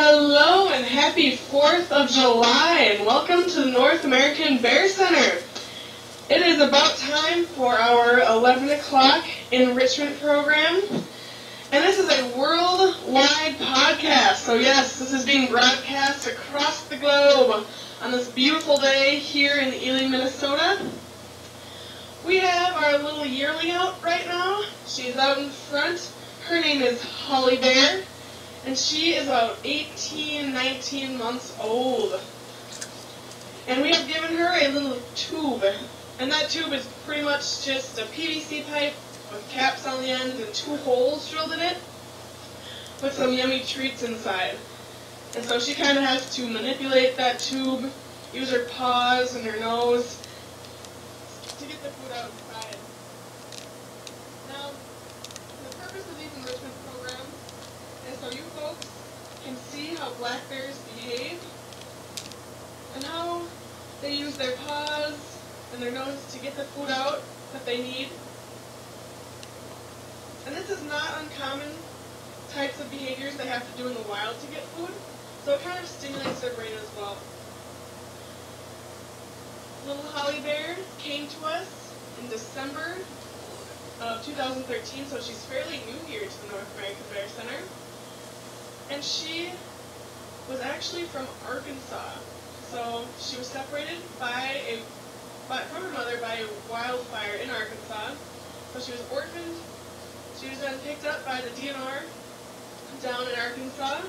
Hello and happy 4th of July and welcome to the North American Bear Center. It is about time for our 11 o'clock enrichment program. And this is a worldwide podcast. So yes, this is being broadcast across the globe on this beautiful day here in Ely, Minnesota. We have our little yearling out right now. She's out in front. Her name is Holly Bear. And she is about 18, 19 months old. And we have given her a little tube. And that tube is pretty much just a PVC pipe with caps on the ends and 2 holes drilled in it with some yummy treats inside. And so she kind of has to manipulate that tube, use her paws and her nose to get the food out inside. Now, the purpose of these enrichment programs is so you folks can see how black bears behave and how they use their paws and their nose to get the food out that they need. And this is not uncommon types of behaviors they have to do in the wild to get food, so it kind of stimulates their brain as well. Little Holly Bear came to us in December of 2013, so she's fairly new here to the North American Bear Center. And she was actually from Arkansas. So she was separated from her mother by a wildfire in Arkansas. So she was orphaned. She was then picked up by the DNR down in Arkansas.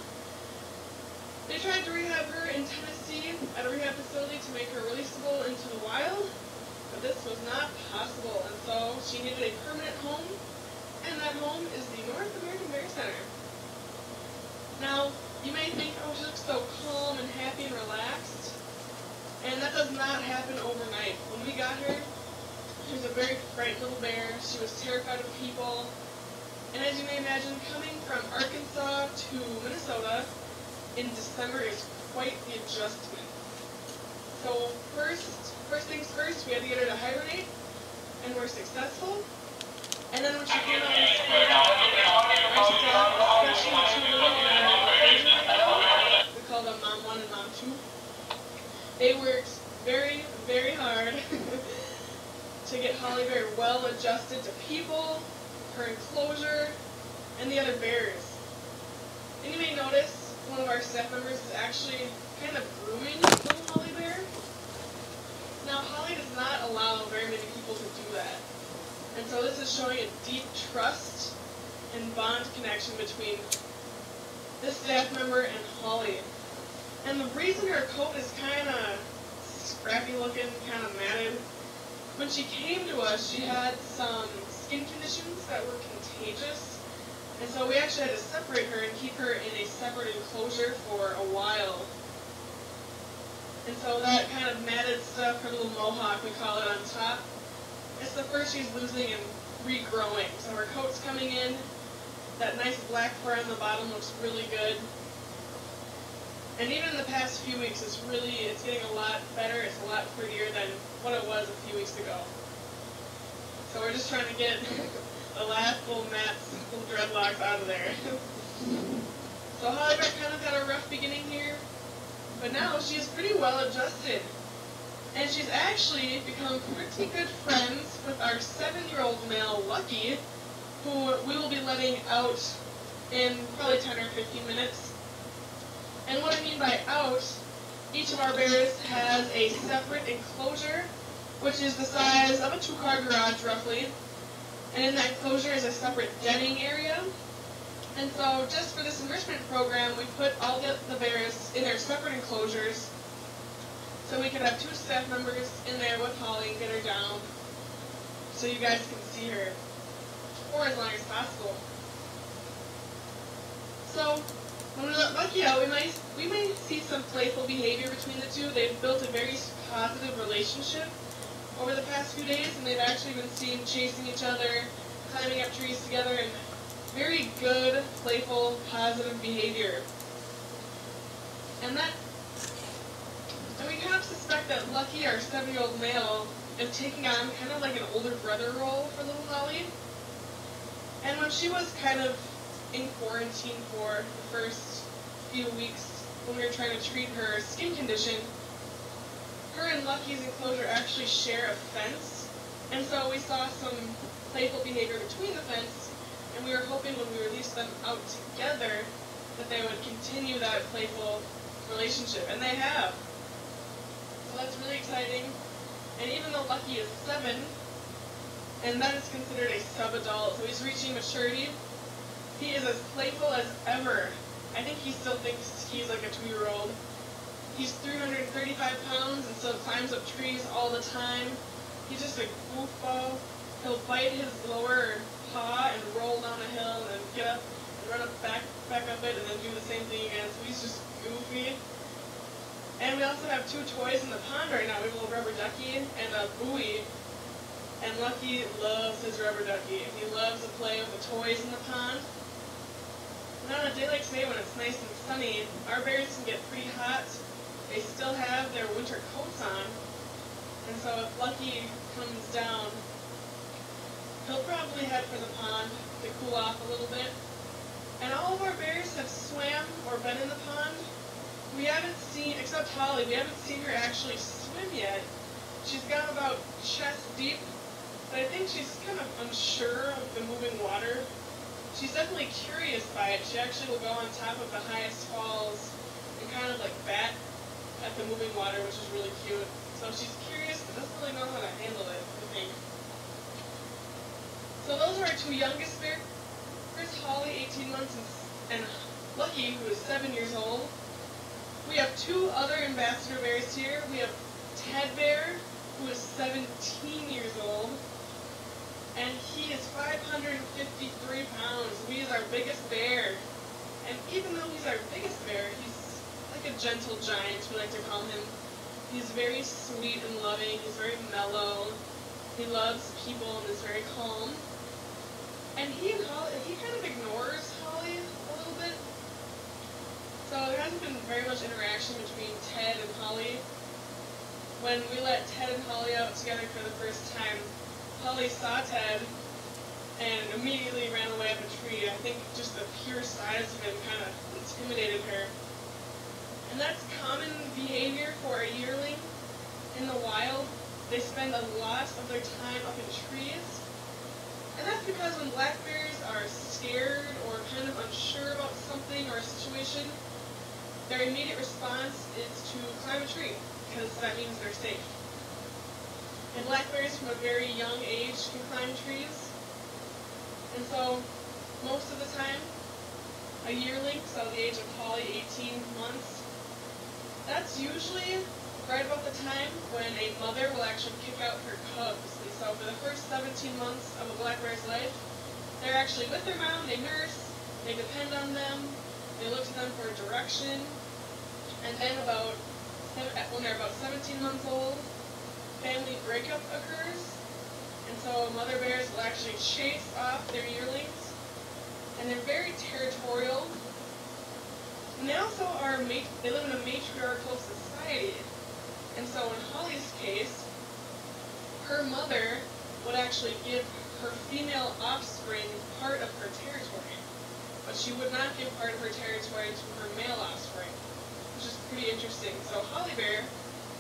They tried to rehab her in Tennessee at a rehab facility to make her releasable into the wild, but this was not possible, and so she needed a permanent home, and that home is the North American Bear Center. Now, you may think, oh, she looks so calm and happy and relaxed, and that does not happen overnight. When we got her, she was a very frightened little bear. She was terrified of people, and as you may imagine, coming from Arkansas to Minnesota in December is quite the adjustment. So first things first, we had to get her to hibernate, and we're successful. And then when she came out of the school, especially the 2 little in our enclosure right now, we call them Mom 1 and Mom 2. They worked very, very hard to get Holly Bear well adjusted to people, her enclosure, and the other bears. And you may notice one of our staff members is actually kind of grooming little Holly Bear. Now, Holly does not allow very many people to do that. And so this is showing a deep trust and bond connection between this staff member and Holly. And the reason her coat is kind of scrappy looking, kind of matted, when she came to us, she had some skin conditions that were contagious. And so we actually had to separate her and keep her in a separate enclosure for a while. And so that kind of matted stuff, her little mohawk, we call it, on top, it's the first she's losing and regrowing. So her coat's coming in. That nice black fur on the bottom looks really good. And even in the past few weeks, it's getting a lot better. It's a lot prettier than what it was a few weeks ago. So we're just trying to get the last little mats, little dreadlocks out of there. So Holly Bear kind of had a rough beginning here, but now she is pretty well adjusted. And she's actually become pretty good friends with our 7-year-old male, Lucky, who we will be letting out in probably 10 or 15 minutes. And what I mean by out, each of our bears has a separate enclosure, which is the size of a 2-car garage, roughly. And in that enclosure is a separate denning area. And so just for this enrichment program, we put all the bears in their separate enclosures, so we could have 2 staff members in there with Holly and get her down so you guys can see her for as long as possible. So when we let Lucky out, we may see some playful behavior between the 2. They've built a very positive relationship over the past few days, and they've actually been seen chasing each other, climbing up trees together, and very good, playful, positive behavior. And we kind of suspect that Lucky, our 7-year-old male, is taking on kind of like an older brother role for little Holly. And when she was kind of in quarantine for the first few few weeks when we were trying to treat her skin condition. Her and Lucky's enclosure actually share a fence, and so we saw some playful behavior between the fence, and we were hoping when we released them out together that they would continue that playful relationship, and they have. So that's really exciting. And even though Lucky is 7, and that is considered a sub-adult, so he's reaching maturity, he is as playful as ever. I think he still thinks he's like a 2-year-old. He's 335 pounds and still climbs up trees all the time. He's just a goofball. He'll bite his lower paw and roll down a hill and get up and run up back up it and then do the same thing again. So he's just goofy. And we also have 2 toys in the pond right now. We have a little rubber ducky and a buoy. And Lucky loves his rubber ducky. He loves to play with the toys in the pond. And on a day like today when it's nice and sunny, our bears can get pretty hot. They still have their winter coats on. And so if Lucky comes down, he'll probably head for the pond to cool off a little bit. And all of our bears have swam or been in the pond. We haven't seen, except Holly, we haven't seen her actually swim yet. She's got about chest deep, but I think she's kind of unsure of the moving water. She's definitely curious by it. She actually will go on top of the highest falls and kind of like bat at the moving water, which is really cute. So she's curious, but doesn't really know how to handle it, I think. So those are our 2 youngest bears. Here's Holly, 18 months, and Lucky, who is 7 years old. We have 2 other ambassador bears here. We have Ted Bear, who is 17 years old, and he is 553 pounds. He is our biggest bear. And even though he's our biggest bear, he's like a gentle giant, we like to call him. He's very sweet and loving. He's very mellow. He loves people and is very calm. And he kind of ignores Holly a little bit. So there hasn't been very much interaction between Ted and Holly. When we let Ted and Holly out together for the first time, Holly saw Ted and immediately ran away up a tree. I think just the pure size of him kind of intimidated her. And that's common behavior for a yearling in the wild. They spend a lot of their time up in trees. And that's because when black bears are scared or kind of unsure about something or a situation, their immediate response is to climb a tree, because that means they're safe. And black bears from a very young age can climb trees. And so, most of the time, a yearling, so the age of Holly, 18 months, that's usually right about the time when a mother will actually kick out her cubs. And so for the first 17 months of a black bear's life, they're actually with their mom, they nurse, they depend on them, they look to them for direction, and then when they're about 17 months old, family breakup occurs, and so mother bears will actually chase off their yearlings, and they're very territorial. And they also they live in a matriarchal society, and so in Holly's case, her mother would actually give her female offspring part of her territory, but she would not give part of her territory to her male offspring, which is pretty interesting. So Holly Bear,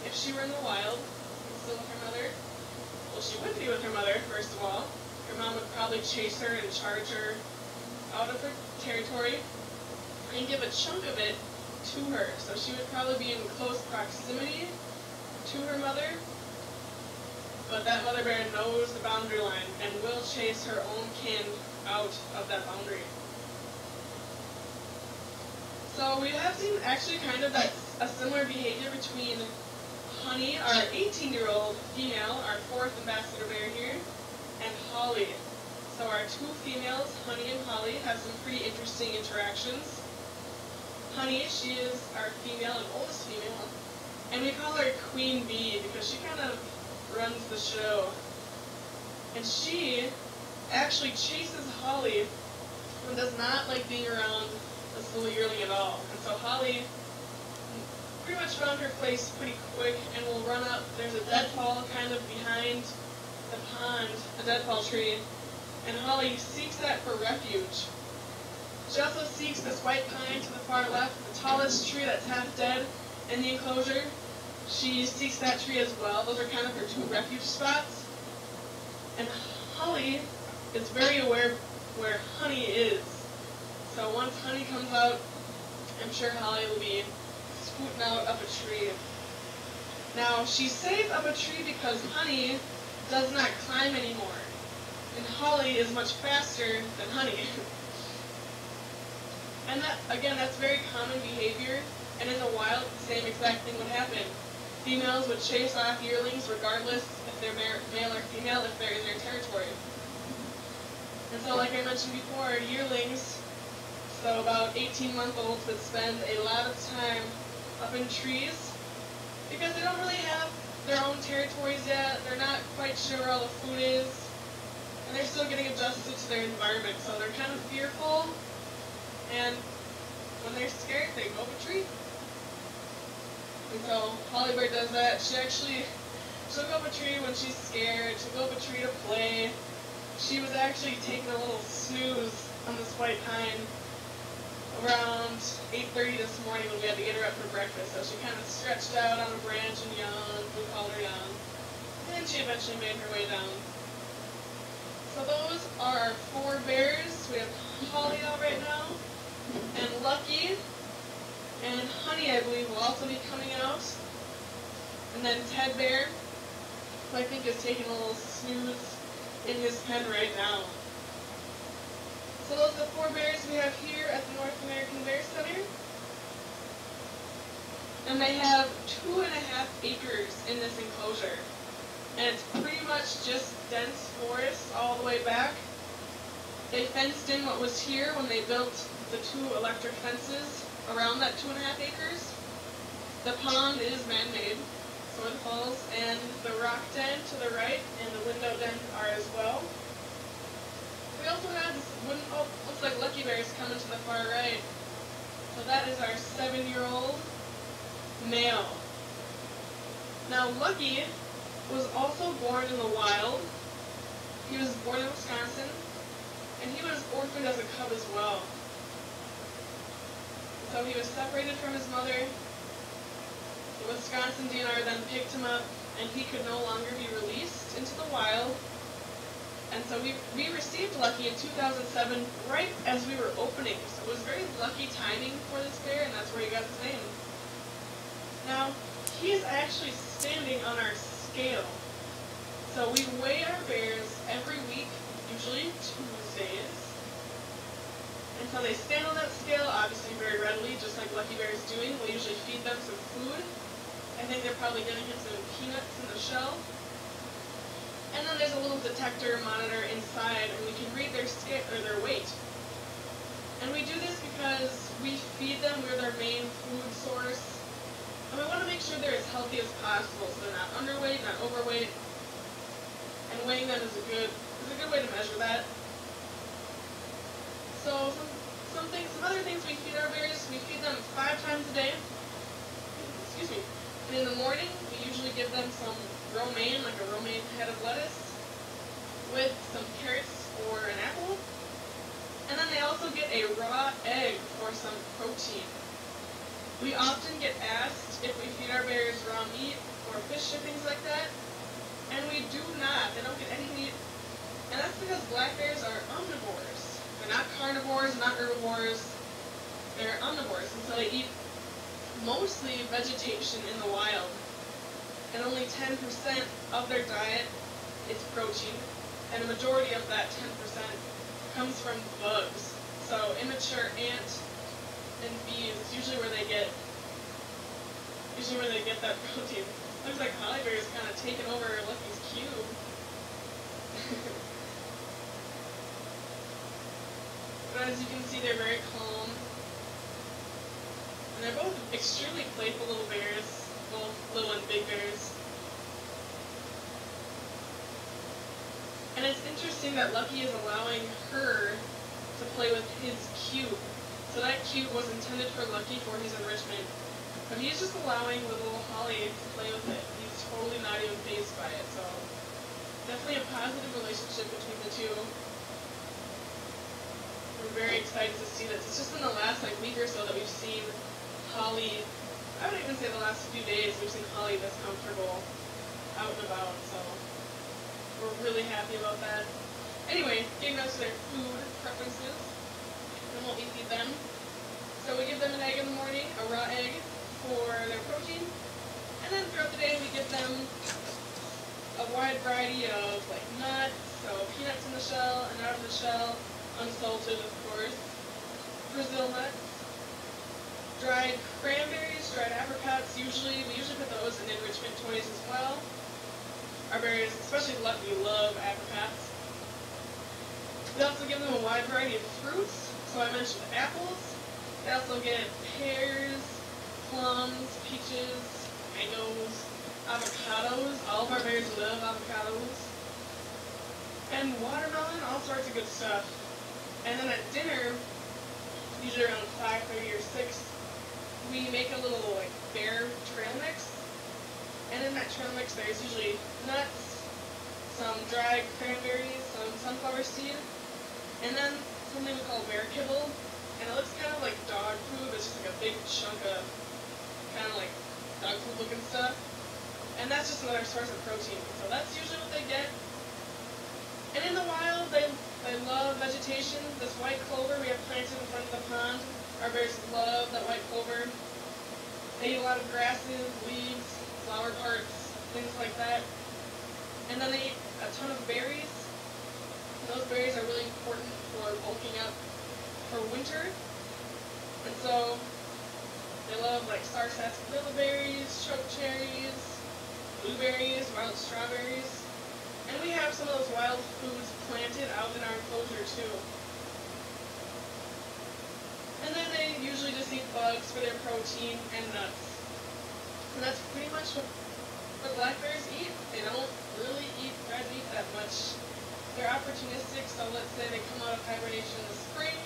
if she were in the wild, still with her mother, well, she wouldn't be with her mother, first of all. Her mom would probably chase her and charge her out of her territory and give a chunk of it to her. So she would probably be in close proximity to her mother, but that mother bear knows the boundary line and will chase her own kin out of that boundary. So we have seen actually kind of a similar behavior between Honey, our 18-year-old female, our 4th ambassador bear here, and Holly. So our 2 females, Honey and Holly, have some pretty interesting interactions. Honey, she is our female and oldest female, and we call her Queen Bee because she kind of runs the show. And she actually chases Holly and does not like being around this little yearling at all. And so Holly pretty much found her place pretty quick and will run up. There's a deadfall kind of behind the pond, a deadfall tree, and Holly seeks that for refuge. She also seeks this white pine to the far left, the tallest tree that's half dead in the enclosure. She seeks that tree as well. Those are kind of her two refuge spots. And Holly is very aware where honey is. So once honey comes out, I'm sure Holly will be scooting out up a tree. Now, she's safe up a tree because honey does not climb anymore. And Holly is much faster than honey. And that, again, that's very common behavior. And in the wild, the same exact thing would happen. Females would chase off yearlings regardless if they're male or female, if they're in their territory. And so, like I mentioned before, yearlings, so about 18-month-olds, would spend a lot of time up in trees because they don't really have their own territories yet. They're not quite sure where all the food is, and they're still getting adjusted to their environment. So they're kind of fearful, and when they're scared, they go up a tree. And so Holly Bird does that. She'll go up a tree when she's scared. She'll go up a tree to play. She was actually taking a little snooze on this white pine around 8:30 this morning when we had to get her up for breakfast. So she kind of stretched out on a branch and yawned. We called her down. And she eventually made her way down. So those are our 4 bears. We have Holly out right now, and Lucky, and Honey, I believe, will also be coming out. And then Ted Bear, who I think is taking a little snooze in his pen right now. So those are the 4 bears we have here at the North American Bear Center. And they have 2.5 acres in this enclosure. And it's pretty much just dense forest all the way back. They fenced in what was here when they built the 2 electric fences around that 2.5 acres. The pond is man-made, so it falls, and the rock den to the right and the window den are as well. We also have this wooden, looks like Lucky Bear is coming to the far right. So that is our 7-year-old male. Now Lucky was also born in the wild. He was born in Wisconsin, and he was orphaned as a cub as well. So he was separated from his mother. The Wisconsin DNR then picked him up, and he could no longer be released into the wild. And so we received Lucky in 2007, right as we were opening. So it was very lucky timing for this bear, and that's where he got his name. Now, he is actually standing on our scale. So we weigh our bears every week, usually Tuesdays. And so they stand on that scale, obviously very readily, just like Lucky Bear is doing. We'll usually feed them some food. I think they're probably getting him some peanuts in the shell. And then there's a little detector monitor inside, and we can read their scale or their weight. And we do this because we feed them. We're their main food source. And we want to make sure they're as healthy as possible, so they're not underweight, not overweight. And weighing them is a good way to measure that. So some other things we feed our bears, we feed them 5 times a day. Excuse me. And in the morning, we usually give them some romaine, like a romaine head of lettuce, with some carrots or an apple. And then they also get a raw egg for some protein. We often get asked if we feed our bears raw meat or fish or things like that, and we do not. They don't get any meat, and that's because black bears are omnivores. They're not carnivores, not herbivores. They're omnivores, and so they eat mostly vegetation in the wild, and only 10% of their diet is protein, and a majority of that 10% comes from bugs. So immature ant and bees is usually where they get that protein. Looks like Holly Bear is kind of taking over Lucky's cube. But as you can see, they're very calm. And they're both extremely playful little bears, both little and big bears. And it's interesting that Lucky is allowing her to play with his cube. So that cube was intended for Lucky for his enrichment. But he's just allowing little Holly to play with it. He's totally not even fazed by it. So definitely a positive relationship between the two. we're very excited to see this. It's just in the last week or so that we've seen Holly. I would even say the last few days we've seen Holly this comfortable out and about. So we're really happy about that. Anyway, getting us to their food preferences and what we feed them. So we give them an egg in the morning, a raw egg for their protein, and then throughout the day we give them a wide variety of nuts, so peanuts in the shell and out of the shell, unsalted of course, Brazil nuts, dried cranberries, dried apricots. We usually put those in enrichment toys as well. Our berries, especially Lucky, love apricots. We also give them a wide variety of fruits. So I mentioned apples. They also get pears, plums, peaches, mangoes, avocados. All of our berries love avocados. And watermelon, all sorts of good stuff. And then at dinner, usually around 5:30 or 6, we make a little bear trail mix. And in that trail mix there's usually nuts, some dried cranberries, some sunflower seed, and then something we call bear kibble. And it looks kind of like dog food, but it's just a big chunk of kind of dog food looking stuff. And that's just another source of protein. So that's usually what they get. And in the wild, they love vegetation. This white clover we have planted in front of the pond. Our bears love that white clover. They eat a lot of grasses, leaves, flower parts, things like that. And then they eat a ton of berries. And those berries are really important for bulking up for winter. And so they love sarsaparilla berries, choke cherries, blueberries, wild strawberries. And we have some of those wild foods planted out in our enclosure too. And then they usually just eat bugs for their protein and nuts. And that's pretty much what black bears eat. They don't really eat red meat that much. They're opportunistic, so let's say they come out of hibernation in the spring,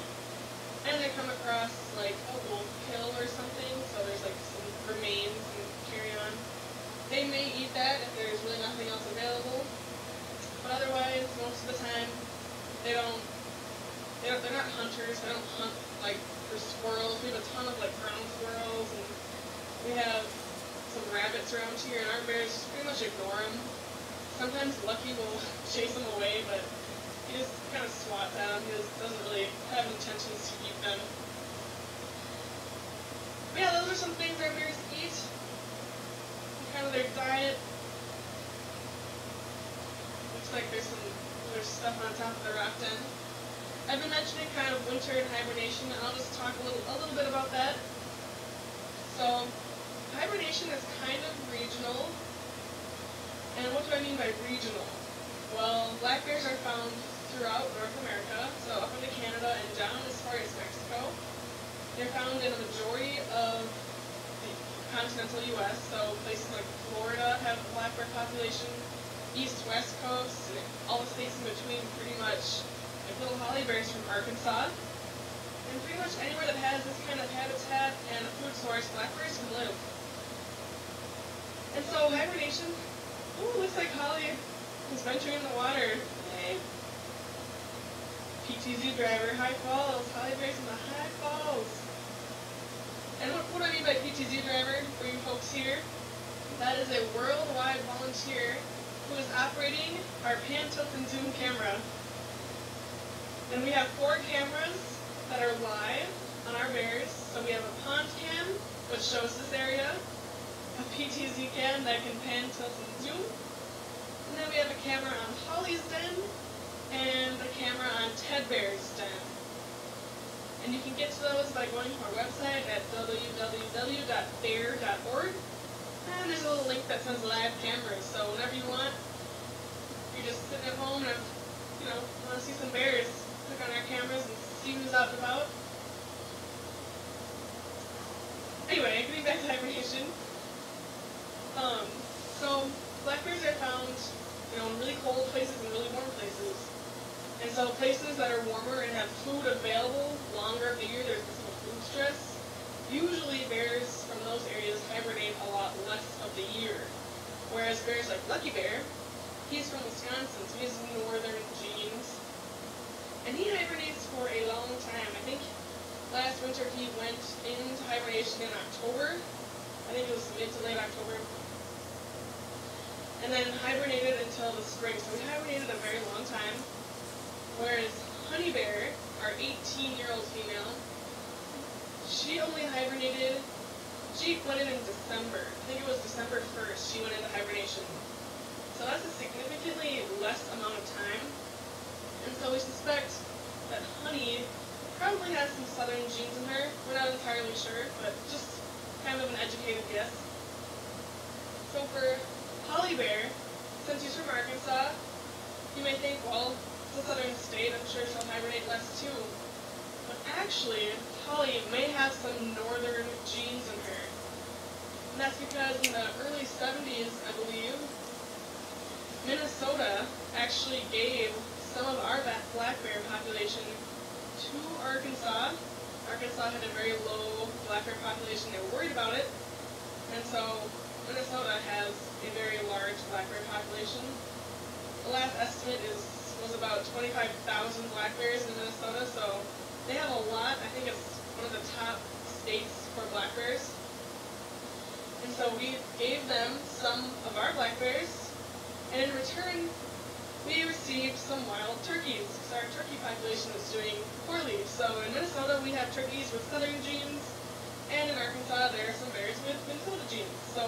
and they come across a wolf kill or something, so there's some remains and carrion. They may eat that if there's really nothing else available, but otherwise, most of the time, they're not hunters. They don't hunt for squirrels. We have a ton of ground squirrels, and we have some rabbits around here, and our bears just pretty much ignore them. Sometimes Lucky will chase them away, but he just kind of swats at them. He just doesn't really have intentions to eat them. But yeah, those are some things our bears eat. Kind of their diet. Looks like there's some other stuff on top of the rock den. I've been mentioning kind of winter and hibernation, and I'll just talk a little bit about that. So, hibernation is kind of regional. And what do I mean by regional? Well, black bears are found throughout North America, so up into Canada and down as far as Mexico. They're found in a majority of the continental U.S., so places like Florida have a black bear population, east, west coast, and all the states in between pretty much, little holly bears from Arkansas. And pretty much anywhere that has this kind of habitat and a food source, black bears can live. And so hibernation, looks like Holly is venturing in the water. Hey. PTZ driver, High Falls. Holly bears in the High Falls. And what do I mean by PTZ driver for you folks here? That is a worldwide volunteer who is operating our pan, tilt, and zoom camera. And we have 4 cameras that are live on our bears. So we have a pond cam, which shows this area, a PTZ cam that can pan, tilt, and zoom. And then we have a camera on Holly's den and a camera on Ted Bear's den. And you can get to those by going to our website at www.bear.org. And there's a little link that says live cameras. So whenever you want, you're just sitting at home and want to see some bears, click on our cameras and see who's out and about. Anyway, getting back to hibernation. So black bears are found, in really cold places and really warm places. And so places that are warmer and have food available longer of the year, there's some food stress. Usually bears from those areas hibernate a lot less of the year. Whereas bears like Lucky Bear, he's from Wisconsin, so he has northern genes. And he hibernates for a long time. I think last winter he went into hibernation in October. I think it was mid to late October. And then hibernated until the spring. So we hibernated a very long time. Whereas Honey Bear, our 18-year-old female, she only hibernated, she went in December. I think it was December 1st she went into hibernation. So that's a significantly less amount of time. And so we suspect that Honey probably has some southern genes in her. We're not entirely sure, but just kind of an educated guess. So for Holly Bear, since he's from Arkansas, you may think, well, it's a southern state, I'm sure she'll hibernate less too. But actually, Holly may have some northern genes in her. And that's because in the early 70s, I believe, Minnesota actually gave some of our black bear population to Arkansas. Arkansas had a very low black bear population. They were worried about it. And so Minnesota has a very large black bear population. The last estimate was about 25,000 black bears in Minnesota, so they have a lot. I think it's one of the top states for black bears. And so we gave them some of our black bears, and in return, we received some wild turkeys, because our turkey population is doing poorly. So in Minnesota, we have turkeys with southern genes, and in Arkansas, there are some bears with Minnesota genes. So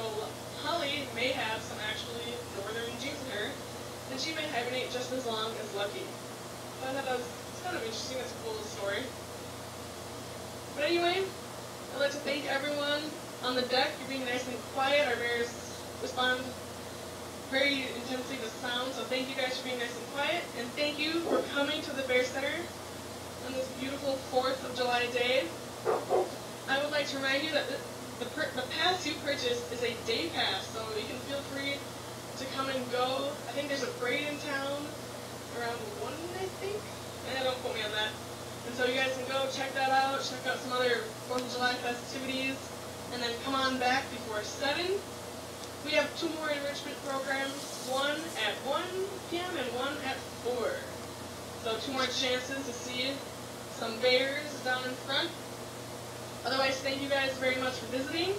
Holly may have some actually northern genes in her, and she may hibernate just as long as Lucky. So I thought it's kind of interesting. It's a cool little story. But anyway, I'd like to thank everyone on the deck for being nice and quiet. Our bears respond very intensely to sound, so thank you guys for being nice and quiet. And thank you for coming to the Bear Center on this beautiful 4th of July day. I would like to remind you that the pass you purchased is a day pass, so you can feel free to come and go. I think there's a parade in town around 1, I think. Don't quote me on that. And so you guys can go check that out, check out some other 4th of July festivities, and then come on back before 7. We have 2 more enrichment programs, one at 1 p.m. and one at 4. So 2 more chances to see some bears down in front. Otherwise, thank you guys very much for visiting.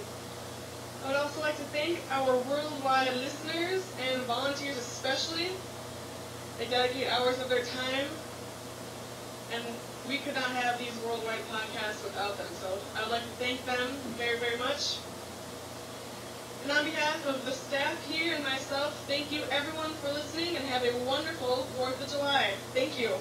I would also like to thank our worldwide listeners and volunteers especially. They dedicate hours of their time, and we could not have these worldwide podcasts without them. So I would like to thank them very, very much. And on behalf of the staff here and myself, thank you everyone for listening, and have a wonderful 4th of July. Thank you.